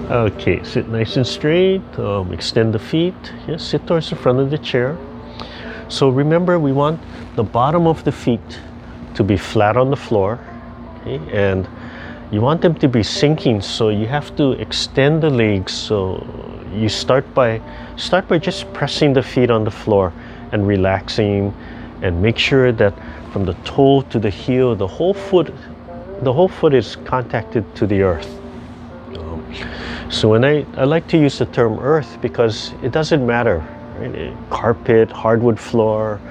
Okay, sit nice and straight, extend the feet, yeah, sit towards the front of the chair. So remember, we want the bottom of the feet to be flat on the floor, okay? And you want them to be sinking, so you have to extend the legs. So you start by just pressing the feet on the floor and relaxing, and make sure that from the toe to the heel, the whole foot is contacted to the earth. So when I like to use the term earth because it doesn't matter, right? Carpet, hardwood floor,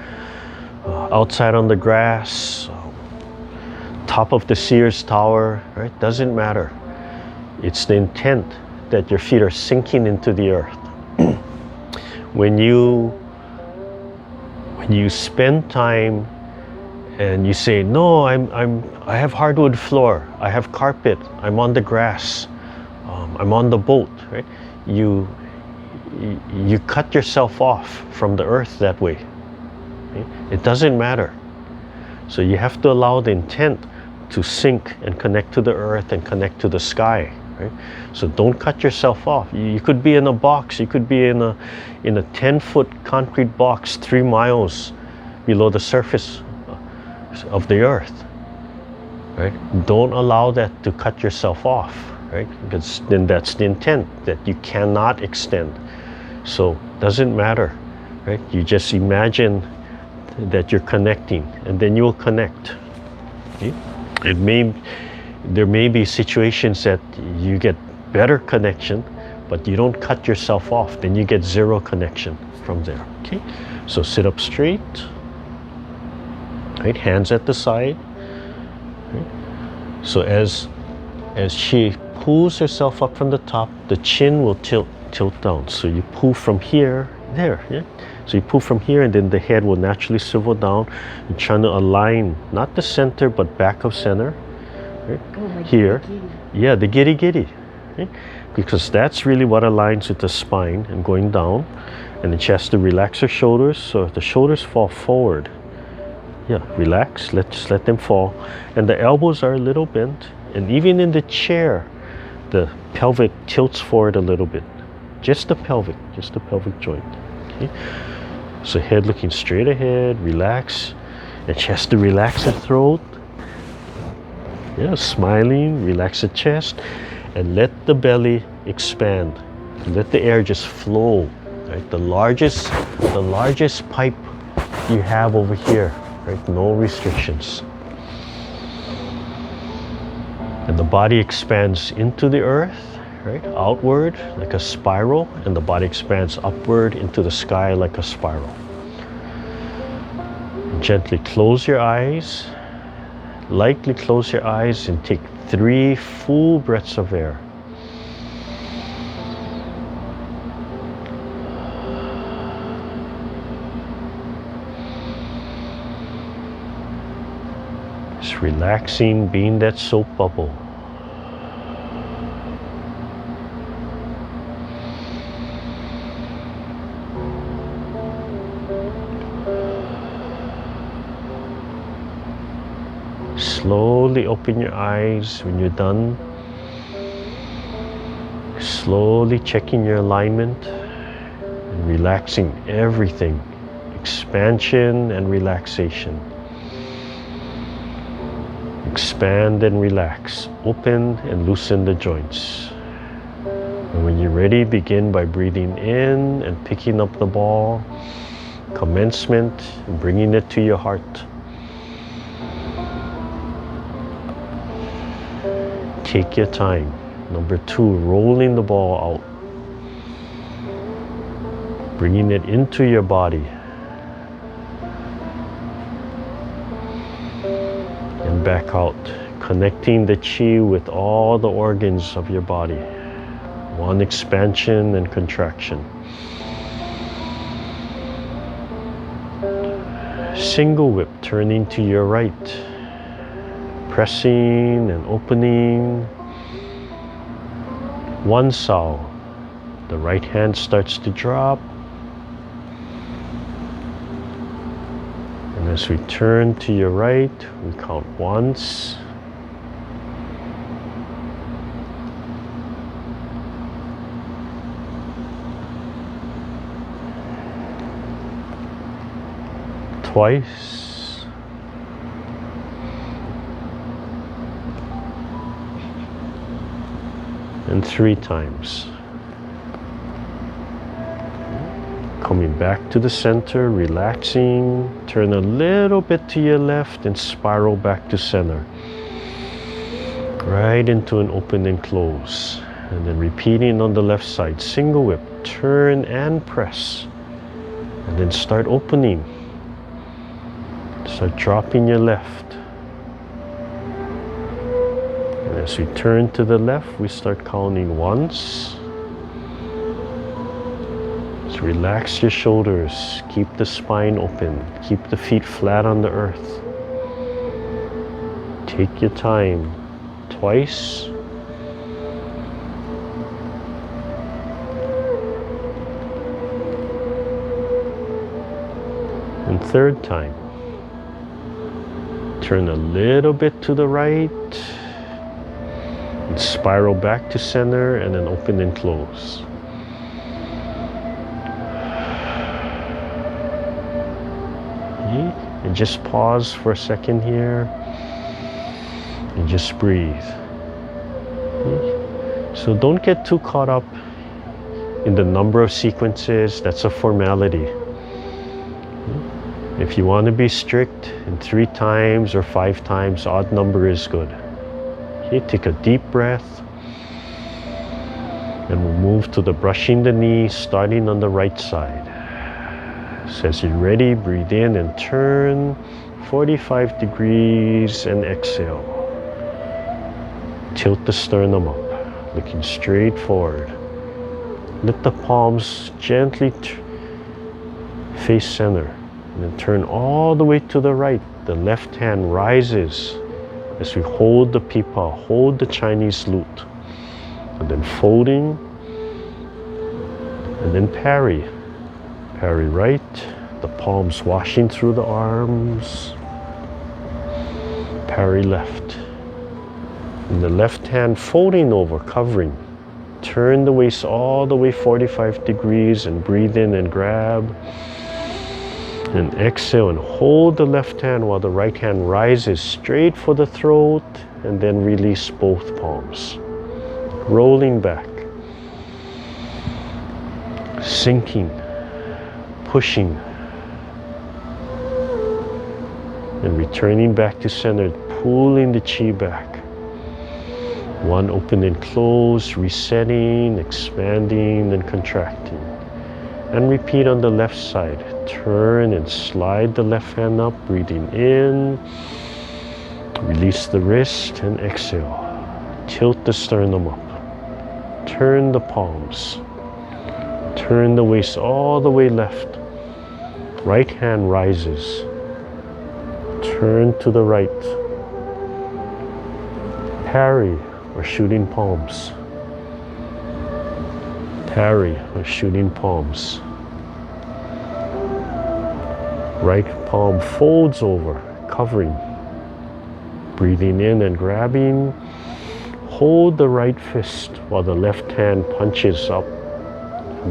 outside on the grass, top of the Sears Tower, right? Doesn't matter. It's the intent that your feet are sinking into the earth. When you spend time and you say, no, I have hardwood floor, I have carpet, I'm on the grass, I'm on the boat, right? You cut yourself off from the earth that way. Okay? It doesn't matter. So you have to allow the intent to sink and connect to the earth and connect to the sky, right? So don't cut yourself off. You could be in a box. You could be in a 10-foot concrete box 3 miles below the surface of the earth, right? Don't allow that to cut yourself off, right? Because then that's the intent, that you cannot extend. So doesn't matter, right? You just imagine that you're connecting, and then you'll connect. Okay? There may be situations that you get better connection, but you don't cut yourself off. Then you get zero connection from there. Okay? So sit up straight. Right? Hands at the side. Right? So as she pulls herself up from the top, the chin will tilt down. So you pull from here, there. Yeah? So you pull from here, and then the head will naturally swivel down. You're trying to align, not the center, but back of center. Right? Oh, here. Giddy. Yeah, the giddy. Right? Because that's really what aligns with the spine and going down. And then she has to relax her shoulders, so if the shoulders fall forward, yeah, relax, just let them fall. And the elbows are a little bent. And even in the chair, the pelvic tilts forward a little bit. Just the pelvic joint. Okay? So head looking straight ahead, relax. And she has to relax her throat. Yeah, smiling, relax the chest. And let the belly expand. Let the air just flow. Right? The largest pipe you have over here. Right? No restrictions. And the body expands into the earth, right? Outward like a spiral, and the body expands upward into the sky like a spiral. And gently close your eyes. Lightly close your eyes and take 3 full breaths of air. Just relaxing, being that soap bubble. Slowly open your eyes when you're done. Slowly checking your alignment and relaxing everything. Expansion and relaxation. Expand and relax. Open and loosen the joints. And when you're ready, begin by breathing in and picking up the ball. Commencement, and bringing it to your heart. Take your time. Number 2, rolling the ball out. Bringing it into your body. And back out. Connecting the chi with all the organs of your body. One expansion and contraction. Single whip, turning to your right. Pressing and opening. One sao. The right hand starts to drop. And as we turn to your right, we count once. twice, and 3 times. Coming back to the center, relaxing, turn a little bit to your left and spiral back to center. Right into an open and close. And then repeating on the left side, single whip, turn and press. And then start opening. Start dropping your left. And as we turn to the left, we start counting once. Just relax your shoulders. Keep the spine open. Keep the feet flat on the earth. Take your time. Twice. And 3rd time. Turn a little bit to the right. And spiral back to center and then open and close. Okay. And just pause for a second here. And just breathe. Okay. So don't get too caught up in the number of sequences. That's a formality. If you want to be strict in 3 times or 5 times, odd number is good. Okay, take a deep breath. And we'll move to the brushing the knees, starting on the right side. So as you're ready, breathe in and turn 45 degrees and exhale. Tilt the sternum up, looking straight forward. Let the palms gently face center. And then turn all the way to the right. The left hand rises as we hold the pipa, hold the Chinese lute. And then folding. And then parry. Parry right. The palms washing through the arms. Parry left. And the left hand folding over, covering. Turn the waist all the way 45 degrees and breathe in and grab. And exhale and hold the left hand while the right hand rises straight for the throat and then release both palms. Rolling back. Sinking. Pushing. And returning back to center, pulling the chi back. 1 open and close, resetting, expanding and contracting. And repeat on the left side. Turn and slide the left hand up, breathing in. Release the wrist and exhale. Tilt the sternum up. Turn the palms. Turn the waist all the way left. Right hand rises. Turn to the right. Parry or shooting palms. Parry or shooting palms. Right palm folds over, covering. Breathing in and grabbing. Hold the right fist while the left hand punches up.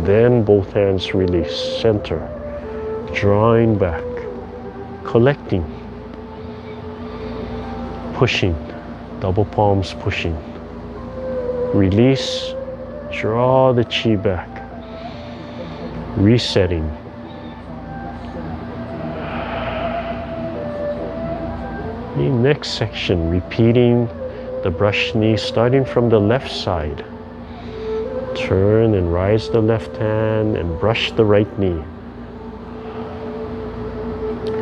Then both hands release, center. Drawing back, collecting. Pushing, double palms pushing. Release. Draw the chi back. Resetting. The next section, repeating the brush knee starting from the left side. Turn and rise the left hand and brush the right knee.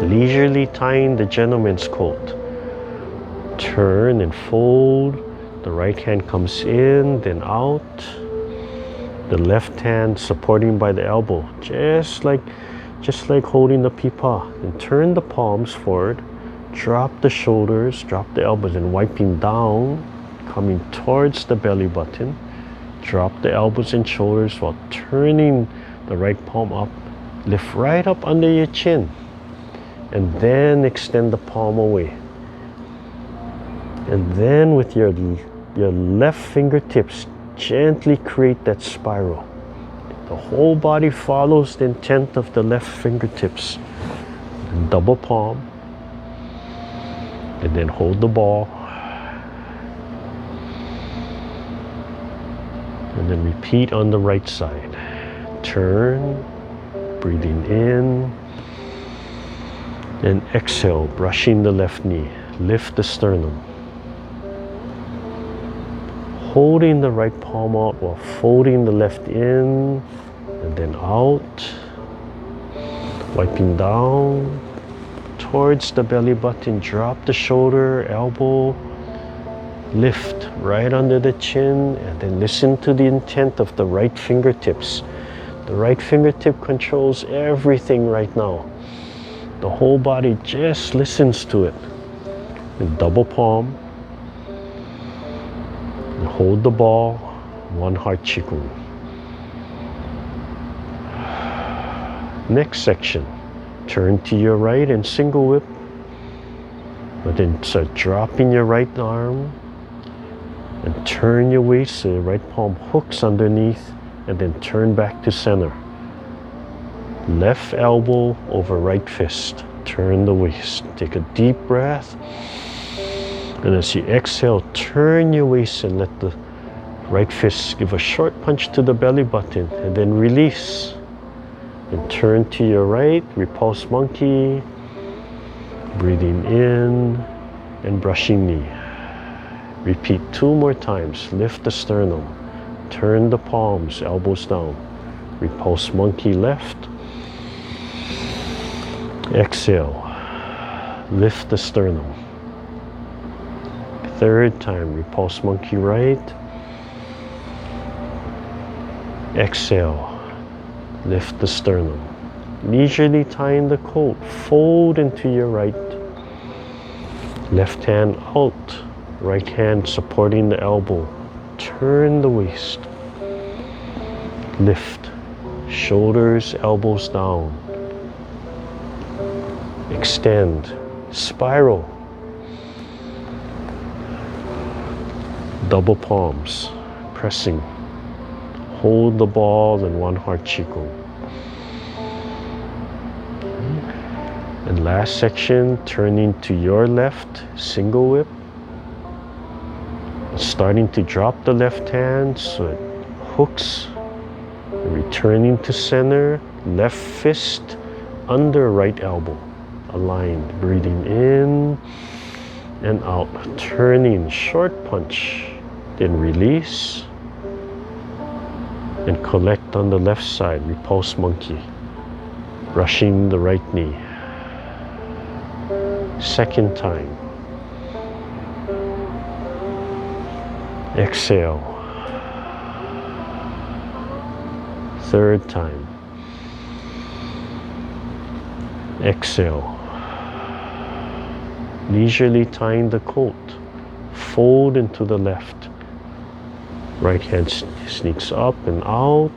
Leisurely tying the gentleman's coat. Turn and fold. The right hand comes in, then out. The left hand supporting by the elbow, just like holding the pipa. And turn the palms forward, drop the shoulders, drop the elbows, and wiping down, coming towards the belly button. Drop the elbows and shoulders while turning the right palm up. Lift right up under your chin, and then extend the palm away. And then with your left fingertips, gently create that spiral. The whole body follows the intent of the left fingertips. and double palm, and then hold the ball, and then repeat on the right side. Turn, breathing in, and exhale, brushing the left knee. Lift the sternum. Holding the right palm out while folding the left in, and then out. Wiping down towards the belly button. Drop the shoulder, elbow. Lift right under the chin, and then listen to the intent of the right fingertips. The right fingertip controls everything right now. The whole body just listens to it. And double palm. And hold the ball. One heart Qigong. Next section. Turn to your right and single whip. But then start dropping your right arm. And turn your waist so the right palm hooks underneath, and then turn back to center. Left elbow over right fist. Turn the waist. Take a deep breath. And as you exhale, turn your waist and let the right fist give a short punch to the belly button, and then release. And turn to your right, repulse monkey. Breathing in and brushing knee. Repeat 2 more times. Lift the sternum. Turn the palms, elbows down. Repulse monkey left. Exhale. Lift the sternum. 3rd time. Repulse monkey right. Exhale. Lift the sternum. Leisurely tying the coat. Fold into your right. Left hand out. Right hand supporting the elbow. Turn the waist. Lift. Shoulders, elbows down. Extend. Spiral. Double palms. Pressing. Hold the ball in one heart Qigong. And last section, turning to your left, single whip. Starting to drop the left hand so it hooks. Returning to center, left fist under right elbow. Aligned, breathing in and out. Turning, short punch. Then release. And collect on the left side, repulse monkey. Brushing the right knee. 2nd time. Exhale. 3rd time. Exhale. Leisurely tying the coat. Fold into the left. Right hand sneaks up and out.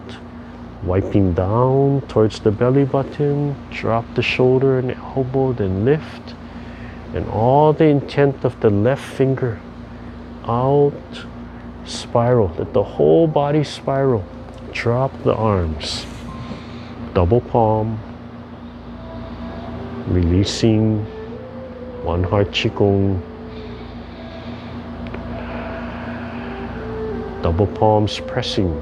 Wiping down towards the belly button. Drop the shoulder and elbow, then lift. And all the intent of the left finger out. Spiral. Let the whole body spiral. Drop the arms. Double palm. Releasing. One heart Qigong. Double palms pressing.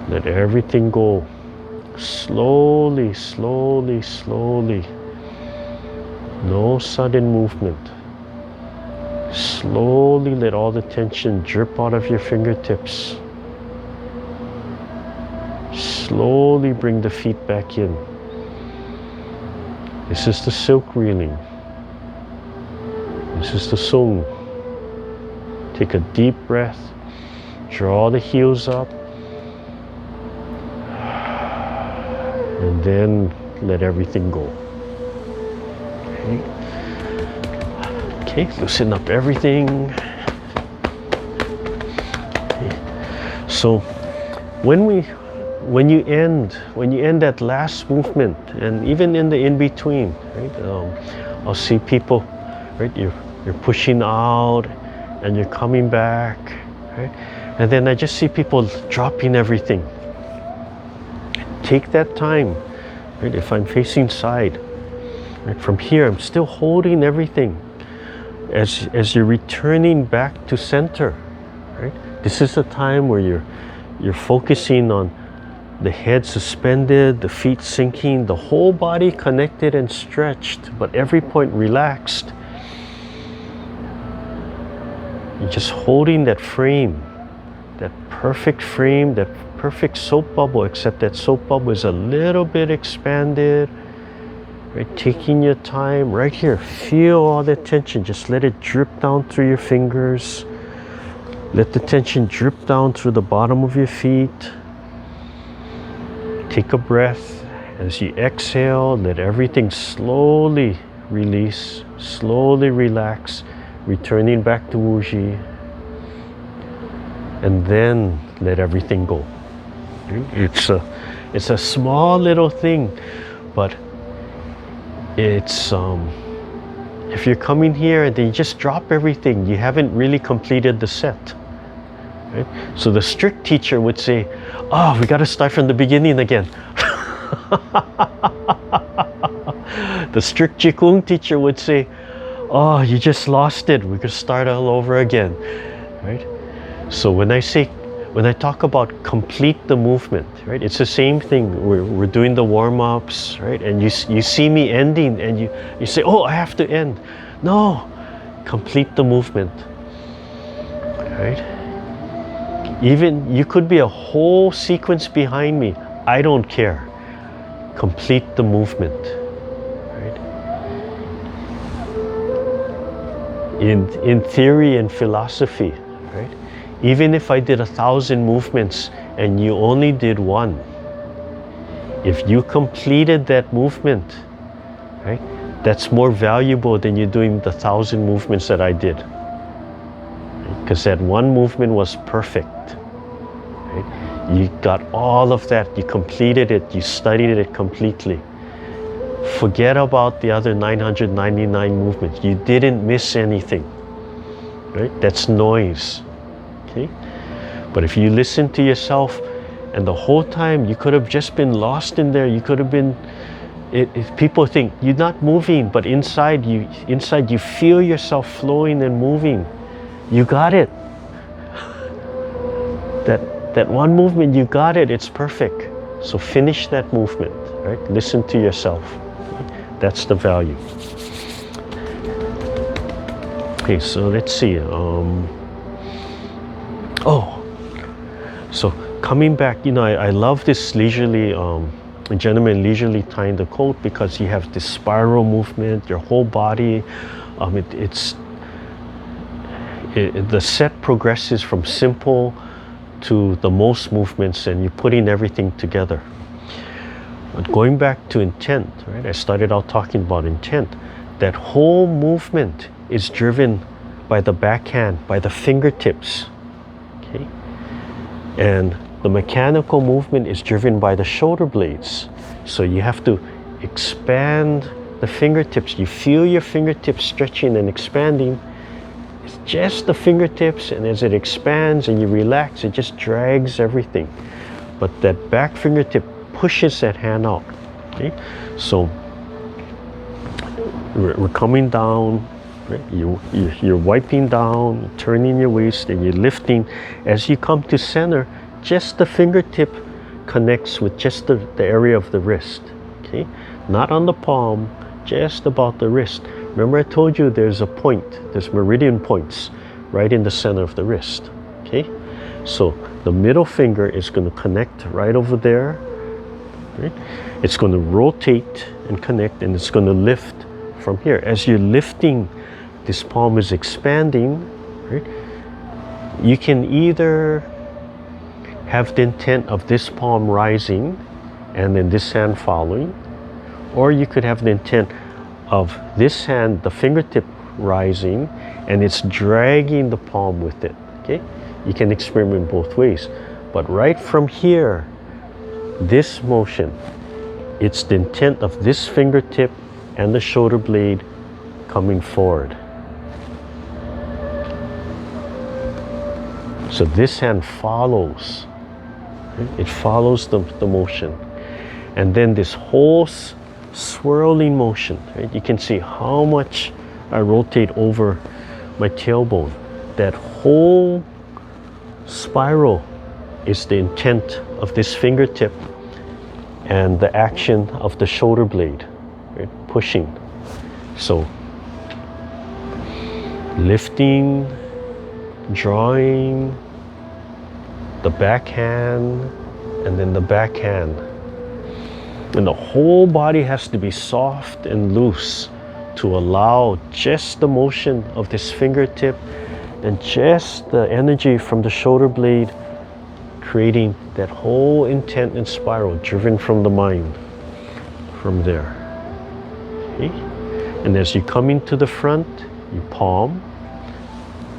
Let everything go. Slowly, slowly, slowly. No sudden movement. Slowly let all the tension drip out of your fingertips. Slowly bring the feet back in. This is the silk reeling. This is the Sung. Take a deep breath. Draw the heels up. And then let everything go. Okay, loosen up everything. Okay. So when you end that last movement, and even in the in-between, right? I'll see people, right? You're pushing out and you're coming back, right? And then I just see people dropping everything. Take that time, right? If I'm facing side, right? From here, I'm still holding everything. As you're returning back to center, right? This is a time where you're focusing on the head suspended, the feet sinking, the whole body connected and stretched, but every point relaxed. You're just holding that frame, that perfect frame, that perfect soap bubble, except that soap bubble is a little bit expanded. Right, taking your time right here. Feel all the tension. Just let it drip down through your fingers. Let the tension drip down through the bottom of your feet. Take a breath. As you exhale, let everything slowly release, slowly relax, returning back to Wuji. And then let everything go. It's a small little thing, but it's if you're coming here and then you just drop everything, you haven't really completed the set, right? So the strict teacher would say, oh, we got to start from the beginning again. The strict Qigong teacher would say, oh, you just lost it, we could start all over again, right? So when I talk about complete the movement, right? It's the same thing. We're doing the warm-ups, right? And you see me ending and you say, oh, I have to end. No, complete the movement, right? Even you could be a whole sequence behind me. I don't care. Complete the movement, right? In theory and philosophy, right? Even if I did 1,000 movements and you only did one, if you completed that movement, right, that's more valuable than you doing the 1,000 movements that I did. Because that one movement was perfect. Right? You got all of that, you completed it, you studied it completely. Forget about the other 999 movements. You didn't miss anything. Right? That's noise. Okay? But if you listen to yourself, and the whole time you could have just been lost in there, you could have been, if people think you're not moving, but inside you feel yourself flowing and moving. You got it. That one movement, you got it, it's perfect. So finish that movement, right? Listen to yourself. That's the value. Okay, so let's see. So coming back, I love this leisurely, gentleman leisurely tying the coat, because you have this spiral movement, your whole body. The set progresses from simple to the most movements, and you're putting everything together. But going back to intent, right? I started out talking about intent. That whole movement is driven by the backhand, by the fingertips. Okay? And the mechanical movement is driven by the shoulder blades. So you have to expand the fingertips. You feel your fingertips stretching and expanding. It's just the fingertips, and as it expands and you relax, it just drags everything. But that back fingertip pushes that hand out. Okay? So we're coming down, right? You're wiping down, turning your waist, and you're lifting. As you come to center, just the fingertip connects with just the area of the wrist. Okay? Not on the palm, just about the wrist. Remember I told you there's a point, there's meridian points right in the center of the wrist. Okay? So the middle finger is going to connect right over there. Right? It's going to rotate and connect, and it's going to lift from here. As you're lifting, this palm is expanding. Right? You can either have the intent of this palm rising and then this hand following, or you could have the intent of this hand, the fingertip rising, and it's dragging the palm with it. Okay? You can experiment both ways. But right from here, this motion, it's the intent of this fingertip and the shoulder blade coming forward. So this hand follows. It follows the motion. And then this whole swirling motion, right? You can see how much I rotate over my tailbone. That whole spiral is the intent of this fingertip and the action of the shoulder blade, right? Pushing. So lifting, drawing, the backhand, and then the backhand. And the whole body has to be soft and loose to allow just the motion of this fingertip and just the energy from the shoulder blade, creating that whole intent and spiral driven from the mind from there. Okay? And as you come into the front, you palm.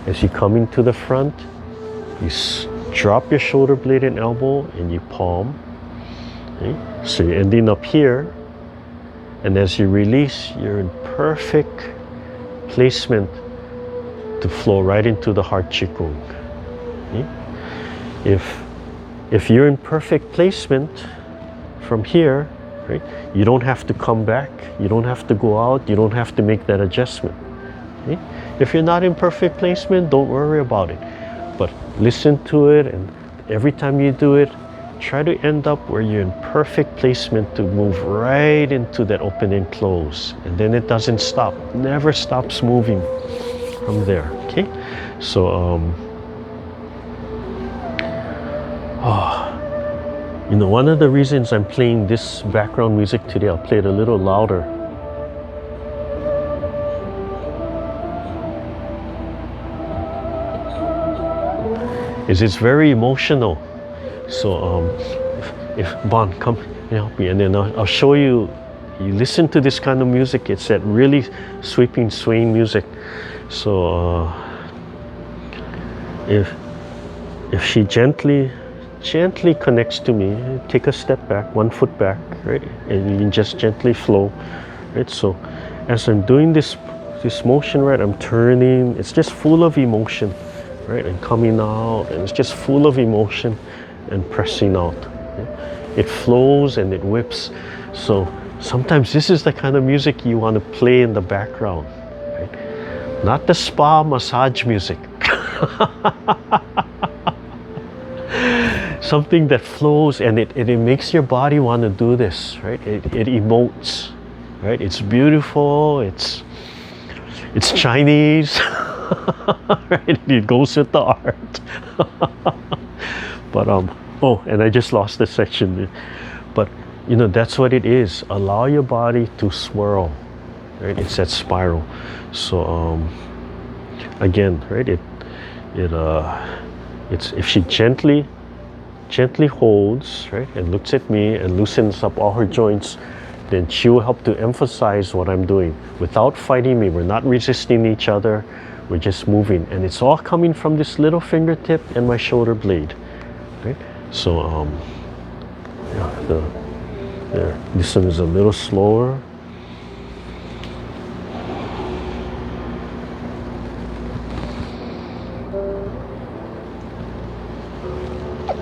As you come into the front, you drop your shoulder blade and elbow and you palm. Okay? So you're ending up here, and as you release, you're in perfect placement to flow right into the heart Qigong. Okay? If you're in perfect placement from here, right, you don't have to come back, you don't have to go out, you don't have to make that adjustment. Okay? If you're not in perfect placement, don't worry about it. But listen to it, and every time you do it, try to end up where you're in perfect placement to move right into that open and close. And then it doesn't stop, never stops moving from there. Okay? So, you know, one of the reasons I'm playing this background music today, I'll play it a little louder. It's very emotional. So if Bon, come and help me, and then I'll show you. You listen to this kind of music, it's that really sweeping, swaying music. So if she gently connects to me, take a step back, 1 foot back, right, and you can just gently flow, right. So as I'm doing this motion, right, I'm turning. It's just full of emotion, right, and coming out, and it's just full of emotion and pressing out. Yeah? It flows and it whips. So sometimes this is the kind of music you want to play in the background, right? Not the spa massage music. Something that flows and it makes your body want to do this, right? It emotes, right? It's beautiful. It's Chinese. Right? It goes with the art. But oh, and I just lost the section. But you know, that's what it is. Allow your body to swirl, right? It's that spiral. So again, right? It's if she gently holds, right, and looks at me and loosens up all her joints, then she will help to emphasize what I'm doing without fighting me. We're not resisting each other. We're just moving, and it's all coming from this little fingertip and my shoulder blade, right? So yeah, there. This one is a little slower.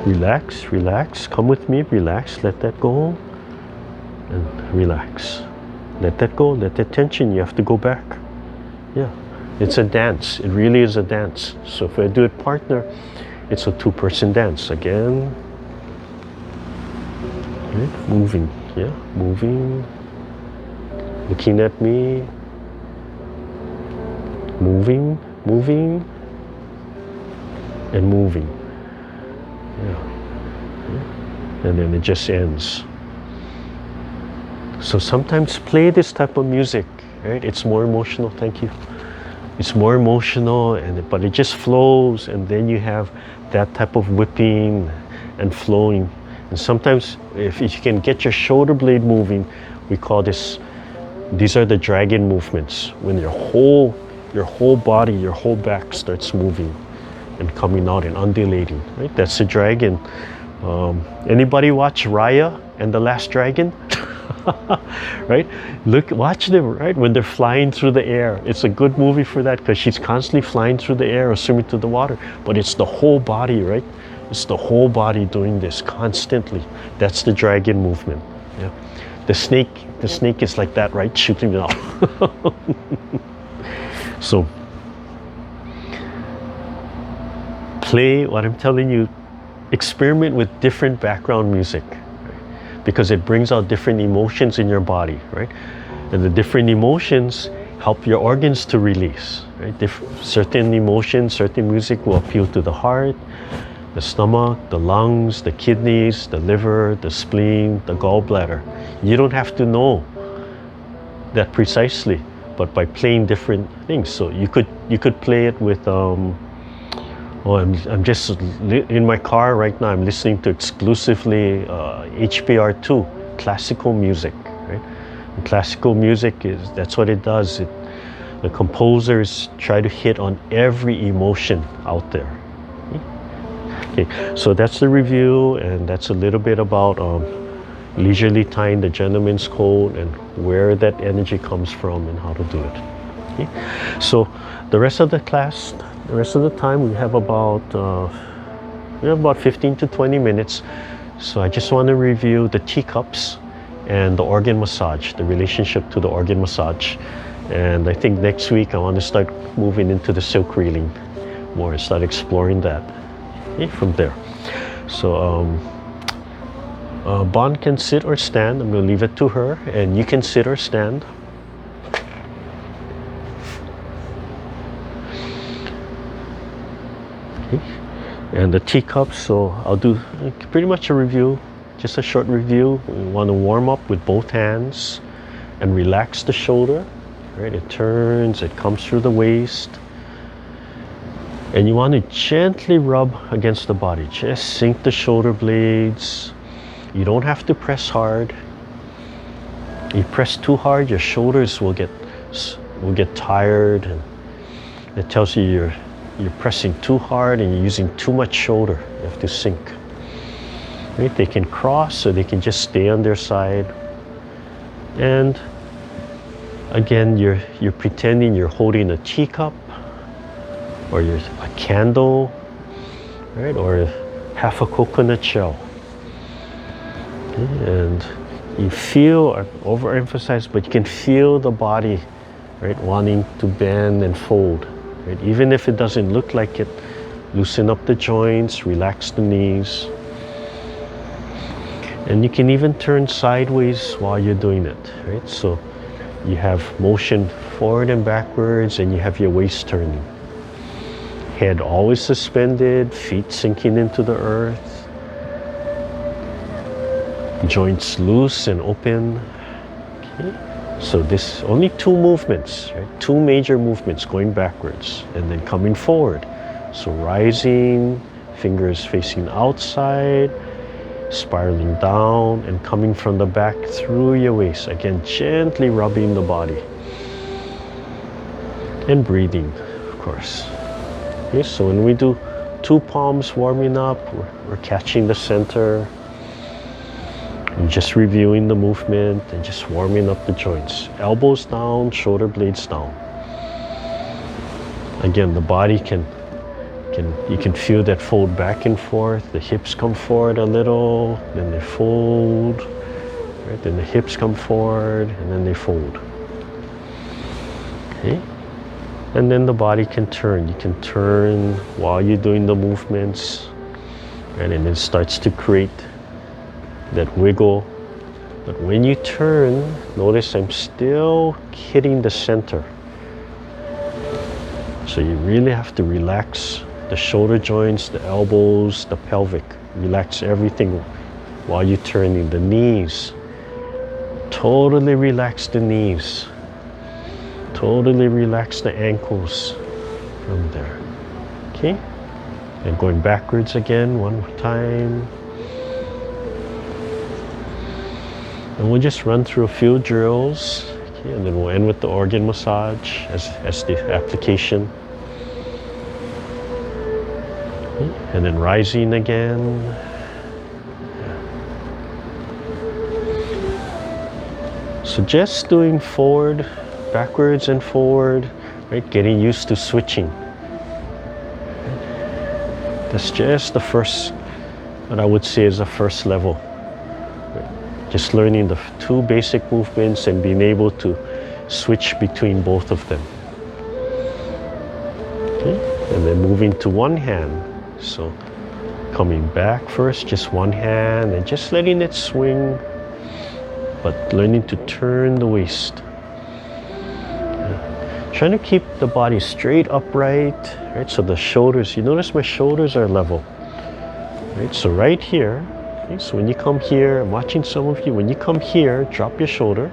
Relax, relax. Come with me. Relax. Let that go, and relax. Let that go. Let that tension. You have to go back. Yeah. It's a dance. It really is a dance. So if I do it partner, it's a 2-person dance. Again, right? Moving, yeah, moving, looking at me, moving, and moving. Yeah. And then it just ends. So sometimes play this type of music, right? It's more emotional. Thank you. It's more emotional, but it just flows, and then you have that type of whipping and flowing. And sometimes if you can get your shoulder blade moving, we call these are the dragon movements, when your whole body, your whole back starts moving and coming out and undulating, right? That's the dragon. Anybody watch Raya and the Last Dragon? Right? Watch them, right? When they're flying through the air. It's a good movie for that, because she's constantly flying through the air or swimming through the water. But it's the whole body, right? It's the whole body doing this constantly. That's the dragon movement. Yeah. The snake is like that, right? Shooting it out. So play what I'm telling you, experiment with different background music, right? Because it brings out different emotions in your body, right? And the different emotions help your organs to release, right? Certain emotions, certain music will appeal to the heart, the stomach, the lungs, the kidneys, the liver, the spleen, the gallbladder. You don't have to know that precisely, but by playing different things. So you could play it with I'm just in my car right now. I'm listening to exclusively HPR2 classical music, right? And classical music that's what it does. The composers try to hit on every emotion out there. Okay, so that's the review, and that's a little bit about leisurely tying the gentleman's coat and where that energy comes from and how to do it. Okay? So the rest of the class, the rest of the time, we have about 15 to 20 minutes. So I just want to review the teacups and the organ massage, the relationship to the organ massage. And I think next week I want to start moving into the silk reeling more and start exploring that. Okay, from there. So Bon can sit or stand. I'm going to leave it to her, and you can sit or stand. Okay. And the teacups, so I'll do pretty much a review, just a short review. We want to warm up with both hands and relax the shoulder. Right? It turns, it comes through the waist. And you want to gently rub against the body. Just sink the shoulder blades. You don't have to press hard. You press too hard, your shoulders will get tired, and it tells you you're pressing too hard and you're using too much shoulder. You have to sink. Right? They can cross, or they can just stay on their side. And again, you're pretending you're holding a teacup, or a candle, right? Or half a coconut shell. Okay? And you feel, overemphasize, but you can feel the body, right, wanting to bend and fold. Right? Even if it doesn't look like it, loosen up the joints, relax the knees. And you can even turn sideways while you're doing it, right? So you have motion forward and backwards, and you have your waist turning. Head always suspended, feet sinking into the earth. Joints loose and open. Okay. So this only two movements, right? Two major movements, going backwards and then coming forward. So rising, fingers facing outside, spiraling down and coming from the back through your waist. Again, gently rubbing the body. And breathing, of course. Okay, so when we do two palms warming up, we're catching the center. And just reviewing the movement and just warming up the joints. Elbows down, shoulder blades down. Again, the body you can feel that fold back and forth. The hips come forward a little, then they fold. Right? Then the hips come forward, and then they fold. Okay? And then the body can turn. You can turn while you're doing the movements. Right? And it starts to create that wiggle. But when you turn, notice I'm still hitting the center. So you really have to relax the shoulder joints, the elbows, the pelvic. Relax everything while you're turning. The knees. Totally relax the knees. Totally relax the ankles from there. Okay? And going backwards again, one more time. And we'll just run through a few drills, okay, and then we'll end with the organ massage as the application. Okay, and then rising again. So just doing forward, backwards and forward, right? Getting used to switching. That's just the first, what I would say is the first level. Just learning the two basic movements and being able to switch between both of them. Okay? And then moving to one hand. So coming back first, just one hand, and just letting it swing, but learning to turn the waist. Trying to keep the body straight upright, right? So the shoulders, you notice my shoulders are level, right? So right here, okay, so when you come here, I'm watching some of you, when you come here, drop your shoulder,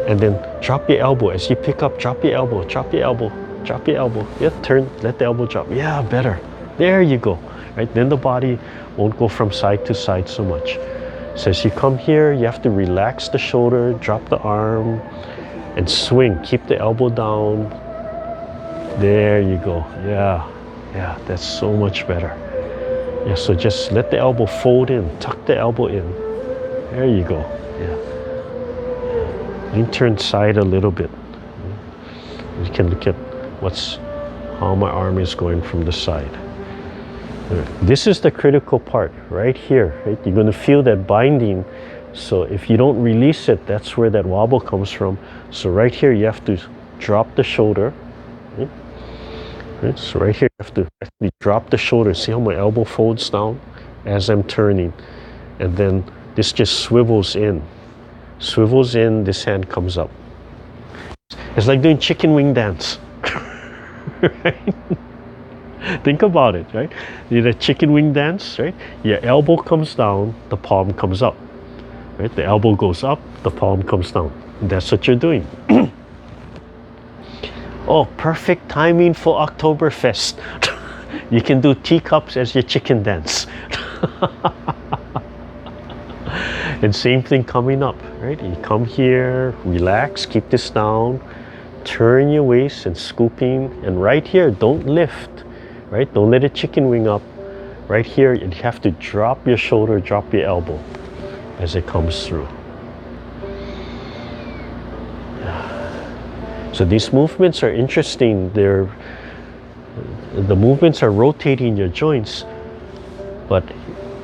and then drop your elbow. As you pick up, drop your elbow, drop your elbow, drop your elbow. Yeah, turn, let the elbow drop. Yeah, better. There you go, right? Then the body won't go from side to side so much. So as you come here, you have to relax the shoulder, drop the arm, and swing. Keep the elbow down. There you go. Yeah, that's so much better. Yeah, so just let the elbow fold in, tuck the elbow in. There you go. Yeah. You can turn side a little bit. You can look at how my arm is going from the side. This is the critical part right here. Right? You're going to feel that binding. So if you don't release it, that's where that wobble comes from. So right here, you have to drop the shoulder. Right? So right here, you have to actually drop the shoulder. See how my elbow folds down as I'm turning? And then this just swivels in. Swivels in, this hand comes up. It's like doing chicken wing dance. Right? Think about it, right? You do a chicken wing dance, right? Your elbow comes down, the palm comes up. Right? The elbow goes up, the palm comes down. And that's what you're doing. Oh, perfect timing for Oktoberfest. You can do teacups as your chicken dance. And same thing coming up, right? You come here, relax, keep this down, turn your waist and scooping. And right here, don't lift, right? Don't let it chicken wing up. Right here, you have to drop your shoulder, drop your elbow as it comes through. So these movements are interesting. The movements are rotating your joints, but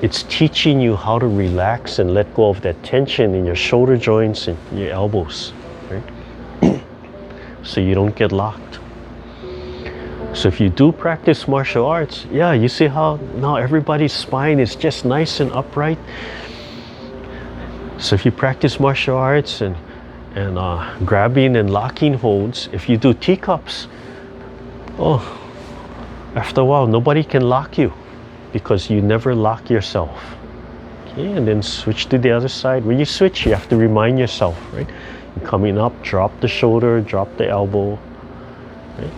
it's teaching you how to relax and let go of that tension in your shoulder joints and your elbows, right? So you don't get locked. So if you do practice martial arts, yeah, you see how now everybody's spine is just nice and upright. So if you practice martial arts and grabbing and locking holds, if you do teacups, oh, after a while, nobody can lock you because you never lock yourself. Okay, and then switch to the other side. When you switch, you have to remind yourself, right? You're coming up, drop the shoulder, drop the elbow, right?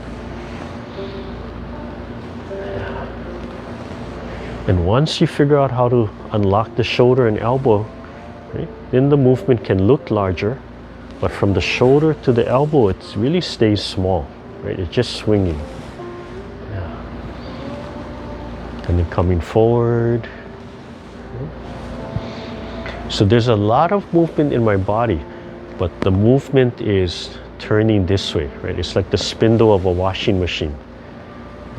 And once you figure out how to unlock the shoulder and elbow, right, then the movement can look larger, but from the shoulder to the elbow, it really stays small, right? It's just swinging. Yeah. And then coming forward. So there's a lot of movement in my body, but the movement is turning this way, right? It's like the spindle of a washing machine.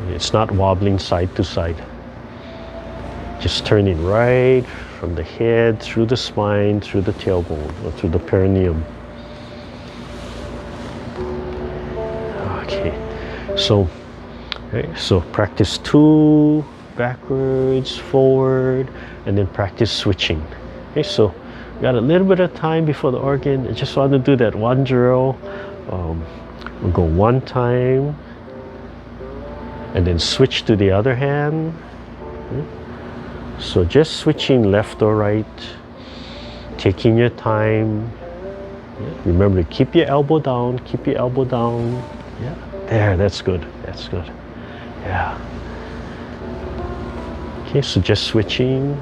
It's not wobbling side to side. Just turning right from the head, through the spine, through the tailbone, or through the perineum. Okay, so practice 2, backwards, forward, and then practice switching. Okay, so we got a little bit of time before the organ. I just want to do that one drill. We'll go one time, and then switch to the other hand. Okay. So just switching left or right, taking your time. Yeah. Remember to keep your elbow down, keep your elbow down. Yeah, there, that's good, that's good. Yeah. Okay, so just switching,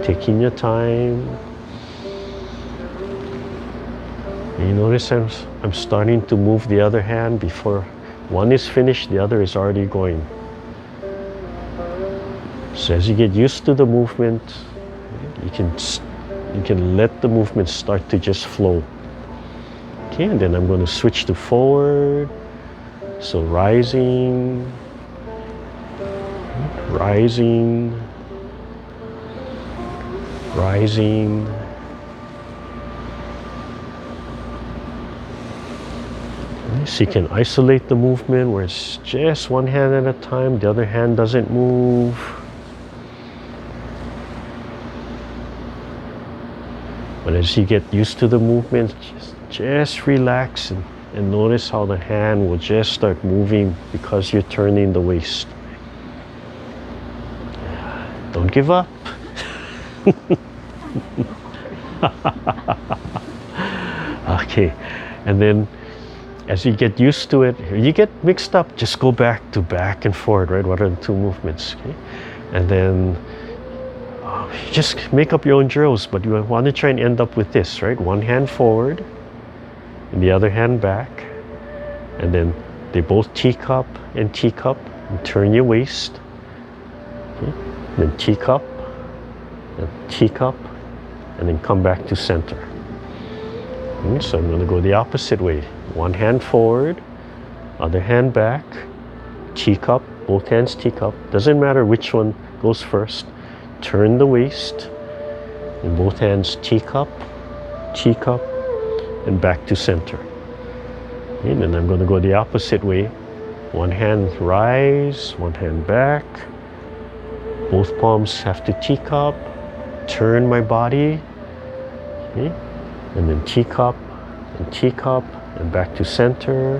taking your time. And you notice I'm starting to move the other hand before one is finished, the other is already going. So as you get used to the movement, you can let the movement start to just flow. Okay, and then I'm going to switch to forward. So rising, rising, rising. So you can isolate the movement where it's just one hand at a time, the other hand doesn't move. But as you get used to the movement, just relax and notice how the hand will just start moving because you're turning the waist. Don't give up. Okay, and then as you get used to it, you get mixed up, just go back and forward, right? What are the two movements? Okay? And then just make up your own drills, but you want to try and end up with this, right? One hand forward, and the other hand back, and then they both teacup and teacup, and turn your waist. Okay? Then teacup, and teacup, and then come back to center. Okay? So I'm going to go the opposite way. One hand forward, other hand back, teacup, both hands teacup. Doesn't matter which one goes first. Turn the waist, and both hands teacup, teacup, and back to center. Okay, and then I'm going to go the opposite way. One hand rise, one hand back. Both palms have to teacup. Turn my body. Okay, and then teacup and teacup, and back to center.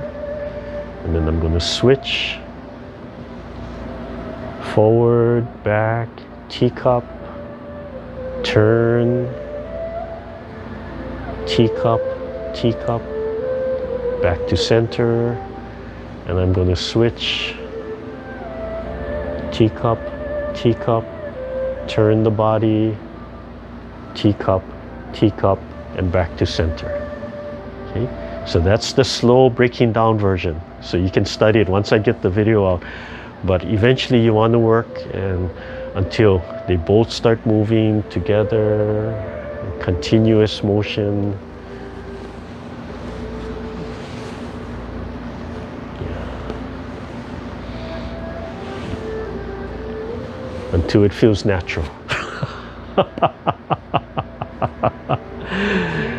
And then I'm going to switch. Forward, back, teacup, turn, teacup, teacup, back to center, and I'm going to switch, teacup, teacup, turn the body, teacup, teacup, and back to center. Okay, so that's the slow breaking down version. So you can study it once I get the video out, but eventually you want to work and until they both start moving together, continuous motion. Yeah. Until it feels natural.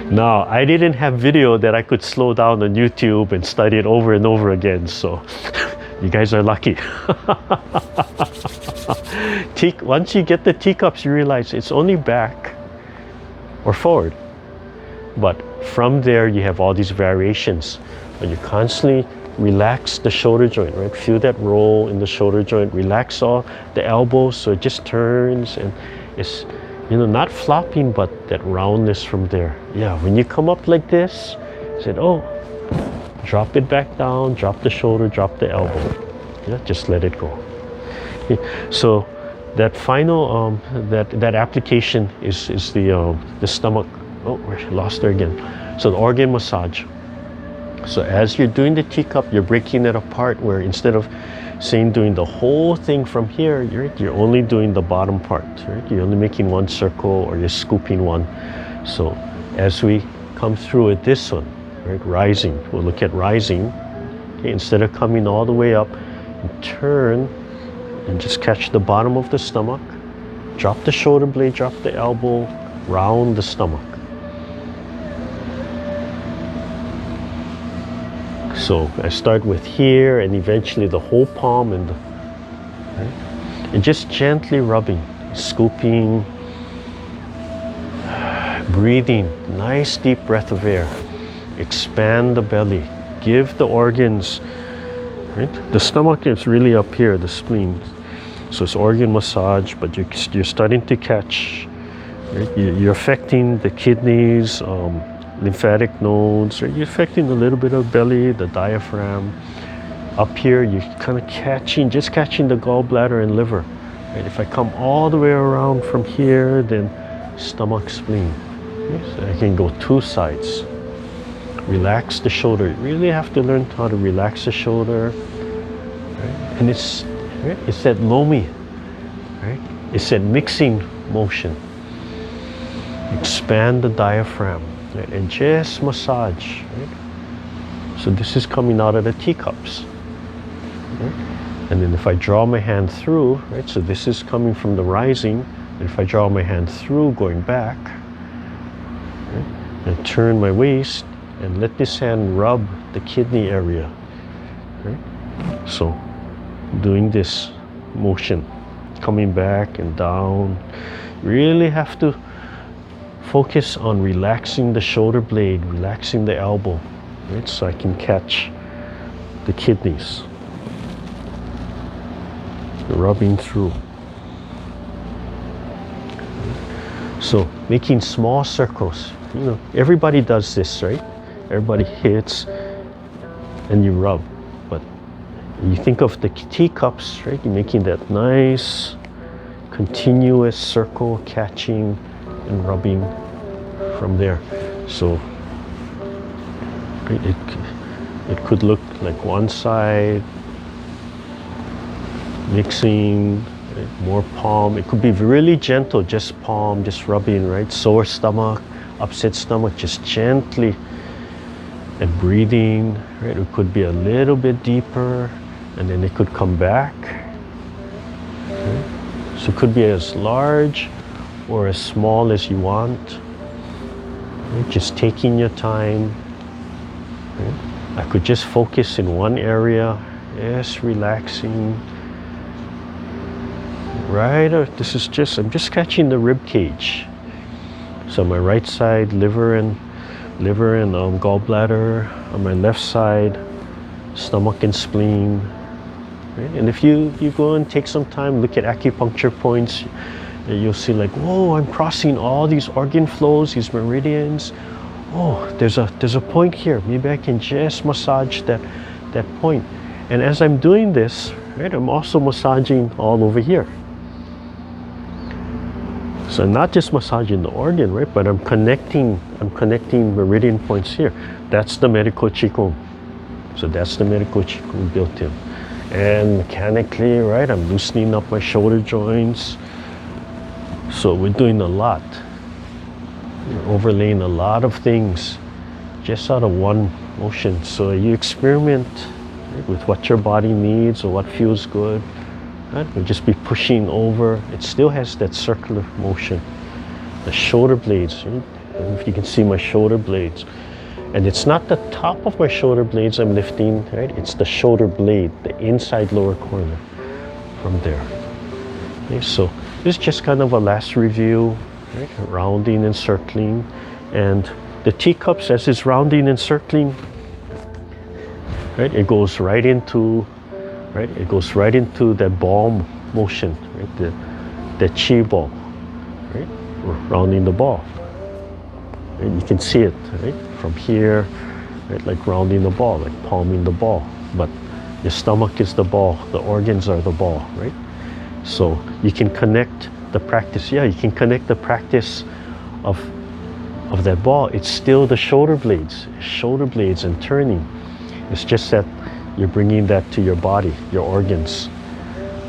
Now, I didn't have video that I could slow down on YouTube and study it over and over again, so you guys are lucky. Once you get the teacups, you realize it's only back or forward. But from there, you have all these variations. But you constantly relax the shoulder joint, right? Feel that roll in the shoulder joint. Relax all the elbows so it just turns and it's, not flopping, but that roundness from there. Yeah, when you come up like this, said, oh, drop it back down, drop the shoulder, drop the elbow. Yeah, just let it go. Okay. So that final that application is the stomach. Oh, we lost her again. So the organ massage. So as you're doing the teacup, you're breaking it apart. Where instead of doing the whole thing from here, you're only doing the bottom part. Right? You're only making one circle, or you're scooping one. So as we come through with this one, right, rising. We'll look at rising. Okay, instead of coming all the way up, turn and just catch the bottom of the stomach. Drop the shoulder blade, drop the elbow, round the stomach. So I start with here and eventually the whole palm and just gently rubbing, scooping, breathing, nice deep breath of air. Expand the belly, give the organs, right? The stomach is really up here, the spleen. So it's organ massage, but you're starting to catch, right? You're affecting the kidneys, lymphatic nodes, right? You're affecting a little bit of belly, the diaphragm. Up here, you're kind of just catching the gallbladder and liver. Right? If I come all the way around from here, then stomach, spleen. Okay? So I can go two sides. Relax the shoulder. You really have to learn how to relax the shoulder. Right? And it's that lomi, right? It's that mixing motion. Expand the diaphragm, right? And just massage. Right? So this is coming out of the teacups. Right? And then if I draw my hand through, right? So this is coming from the rising, And if I draw my hand through, going back, right, and turn my waist, and let this hand rub the kidney area. Right? So, doing this motion, coming back and down. Really have to focus on relaxing the shoulder blade, relaxing the elbow, right? So I can catch the kidneys. Rubbing through. So making small circles. You know, everybody does this, right? Everybody hits and you rub. But you think of the teacups, right? You're making that nice, continuous circle, catching and rubbing from there. So right, it could look like one side, mixing, right, more palm. It could be really gentle, just palm, just rubbing, right? Sore stomach, upset stomach, just gently and breathing, right? It could be a little bit deeper and then it could come back. Right? So it could be as large or as small as you want. Right? Just taking your time. Right? I could just focus in one area, just relaxing. Right, this is just, I'm just catching the rib cage. So my right side, liver and gallbladder. On my left side, stomach and spleen. Right? And if you go and take some time, look at acupuncture points, you'll see like, whoa, I'm crossing all these organ flows, these meridians. Oh, there's a point here. Maybe I can just massage that point. And as I'm doing this, right, I'm also massaging all over here. So I'm not just massaging the organ, right, but I'm connecting meridian points here. That's the medical Qigong. So that's the medical Qigong built in. And mechanically, right, I'm loosening up my shoulder joints. So we're doing a lot. We're overlaying a lot of things just out of one motion. So you experiment, right, with what your body needs or what feels good. Right? We'll just be pushing over. It still has that circular motion. The shoulder blades, right? If you can see my shoulder blades. And it's not the top of my shoulder blades I'm lifting, right? It's the shoulder blade, the inside lower corner from there. Okay, so this is just kind of a last review, right? Rounding and circling. And the teacups, as it's rounding and circling, right? It goes right into that ball motion, right? The chi ball, right? We're rounding the ball. And you can see it, right? From here, right? Like rounding the ball, like palming the ball. But your stomach is the ball, the organs are the ball, right? So you can connect the practice. Yeah, you can connect the practice of that ball. It's still the shoulder blades and turning. It's just that you're bringing that to your body, your organs,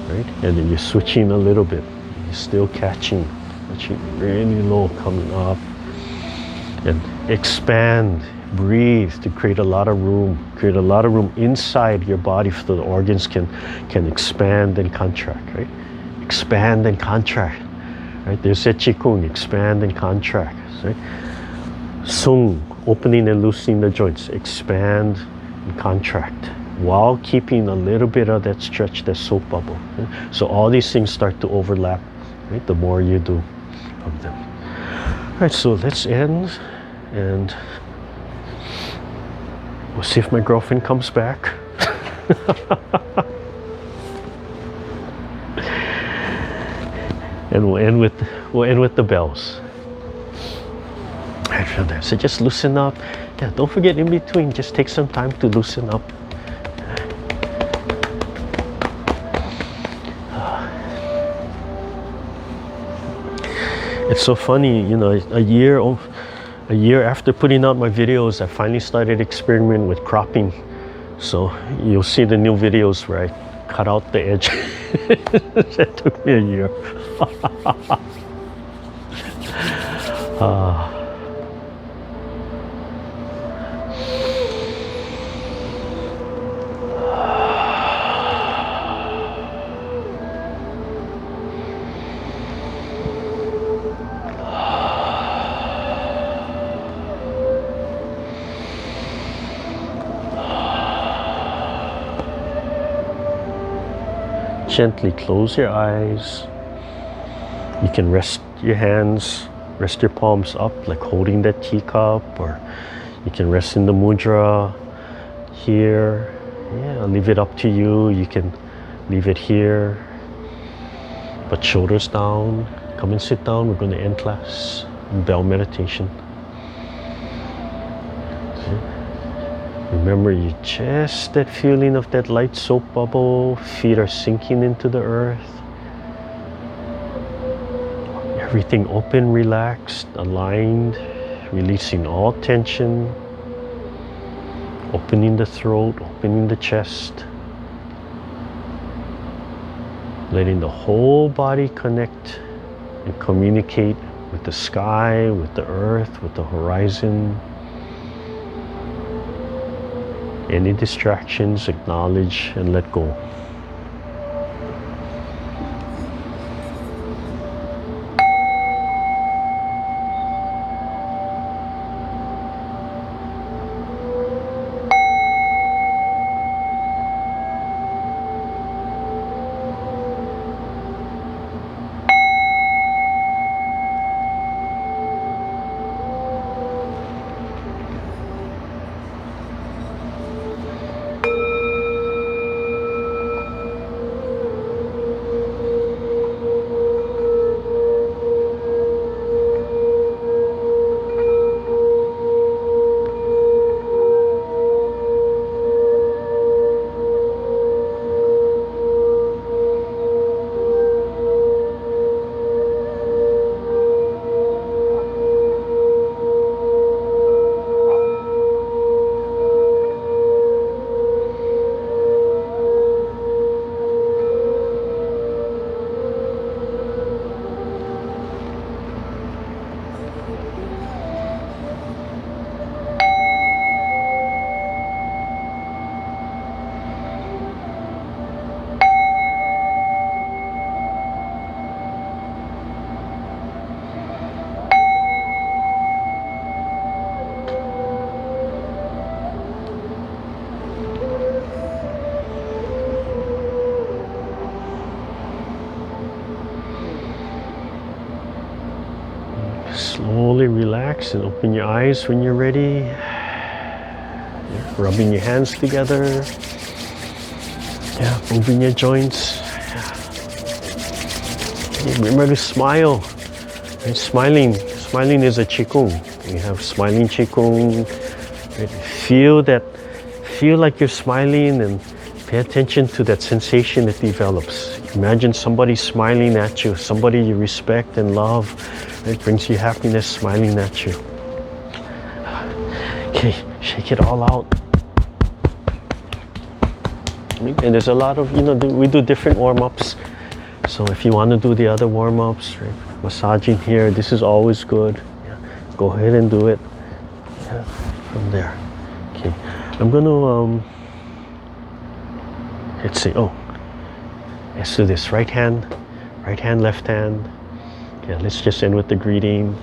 right? And then you're switching a little bit. You're still catching really low, coming up. And expand, breathe to create a lot of room inside your body so the organs can expand and contract, right? Expand and contract, right? There's that Qigong, expand and contract, right? Sung, opening and loosening the joints, expand and contract, while keeping a little bit of that stretch, that soap bubble. Right? So all these things start to overlap, right? The more you do of them. All right, so let's end, and we'll see if my girlfriend comes back. And we'll end with the bells. Right from there. So just loosen up. Yeah, don't forget in between, just take some time to loosen up. It's so funny, you know, a year after putting out my videos, I finally started experimenting with cropping. So you'll see the new videos where I cut out the edge. That took me a year. gently close your eyes. You can rest your hands, rest your palms up like holding that teacup, or you can rest in the mudra here. Yeah, I'll leave it up to you. You can leave it here, but shoulders down. Come and sit down. We're going to end class in bell meditation. Remember, you just that feeling of that light soap bubble. Feet are sinking into the earth. Everything open, relaxed, aligned, releasing all tension. Opening the throat, opening the chest. Letting the whole body connect and communicate with the sky, with the earth, with the horizon. Any distractions, acknowledge and let go. Slowly relax and open your eyes when you're ready. Yeah, rubbing your hands together. Yeah, moving your joints. Yeah, remember to smile. Right? Smiling is a Qigong. We have smiling Qigong. Right? Feel like you're smiling and pay attention to that sensation that develops. Imagine somebody smiling at you, somebody you respect and love. It brings you happiness, smiling at you. Okay, shake it all out. And there's a lot of, we do different warm-ups. So if you want to do the other warm-ups, right, massaging here, this is always good. Yeah, go ahead and do it. Yeah, from there. Okay, I'm gonna, let's see, let's do this. Right hand, left hand. Yeah, let's just end with the greeting.